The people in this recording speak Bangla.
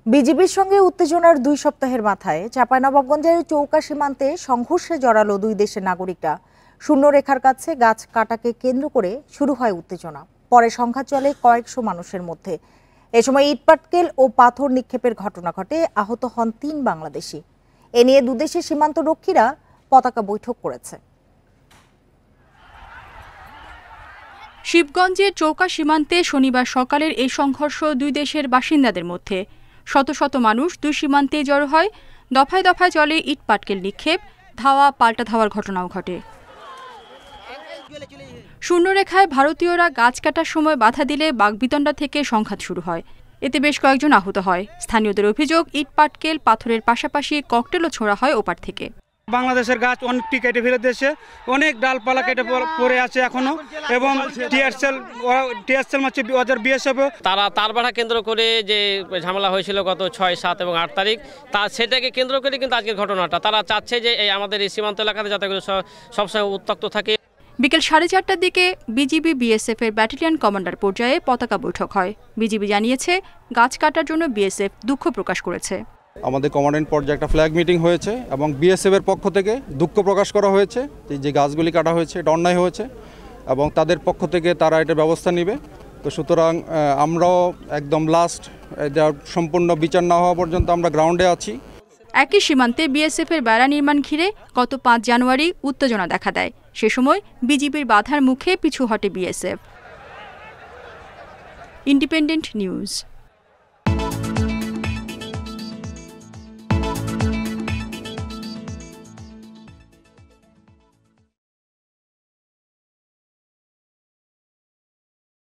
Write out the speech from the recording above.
বিজিবির সঙ্গে উত্তেজনার 2 সপ্তাহের মাথায় চাঁপাইনবাবগঞ্জের চৌকা সীমান্তে সংঘর্ষে জড়ালো দুই দেশের নাগরিকরা। শূন্যরেখার কাছে গাছ কাটাকে কেন্দ্র করে শুরু হয় উত্তেজনা। পরে সংঘাত চলে কয়েকশো মানুষের মধ্যে। এ সময় ইটপাটকেল ও পাথর নিক্ষেপের ঘটনা ঘটে, আহত হন 3 বাংলাদেশি। এ নিয়ে দুদেশের সীমান্ত রক্ষীরা পতাকা বৈঠক করেছে। শিবগঞ্জের চৌকা সীমান্তে শনিবার সকালের এই সংঘর্ষ দুই দেশের বাসিন্দাদের মধ্যে। শত শত মানুষ দুই সীমান্তে জড়ো হয়। দফায় দফায় চলে ইট পাটকেল নিক্ষেপ, ধাওয়া পাল্টা ধাওয়ার ঘটনাও ঘটে। শূন্যরেখায় ভারতীয়রা গাছ কাটার সময় বাধা দিলে বাকবিতণ্ডা থেকে সংঘাত শুরু হয়। এতে বেশ কয়েকজন আহত হয়। স্থানীয়দের অভিযোগ, ইট পাটকেল পাথরের পাশাপাশি ককটেলও ছোড়া হয় ওপার থেকে। বাংলাদেশের গাছ অনেকটি কেটে ফেলে দিয়েছে, অনেক ডালপালা কেটে পড়ে আছে এখনো, এবং টিএসএল মারছে ওদের বিএসএফ। তারা তারবাড়া কেন্দ্র করে যে ঝামেলা হয়েছিল গত 6, 7 এবং 8 তারিখ, সেটাকে কেন্দ্র করে কিন্তু আজকের ঘটনাটা। তারা চাচ্ছে যে এই আমাদের এই সীমান্ত এলাকাতে যাতে করে সবসময় উত্তক্ত থাকে। বিকেল 4:30টার দিকে বিজিবি বিএসএফ এর ব্যাটালিয়ন কমান্ডার পর্যায়ে পতাকা বৈঠক হয়। বিজিবি জানিয়েছে, গাছ কাটার জন্য বিএসএফ দুঃখ প্রকাশ করেছে। আমাদের কমান্ডেন্ট পর্যায়ে একটা ফ্ল্যাগ মিটিং হয়েছে এবং বিএসএফ এর পক্ষ থেকে দুঃখ প্রকাশ করা হয়েছে যে গাছগুলি কাটা হয়েছে, এটা অন্যায় হয়েছে এবং তাদের পক্ষ থেকে তারা এটা ব্যবস্থা নেবে। তো সুতরাং আমরাও একদম লাস্ট সম্পূর্ণ বিচার না হওয়া পর্যন্ত আমরা গ্রাউন্ডে আছি। একই সীমান্তে বিএসএফ এর বেড়া নির্মাণ ঘিরে গত 5 জানুয়ারি উত্তেজনা দেখা দেয়। সে সময় বিজিবির বাধার মুখে পিছু হটে বিএসএফ। Independent news.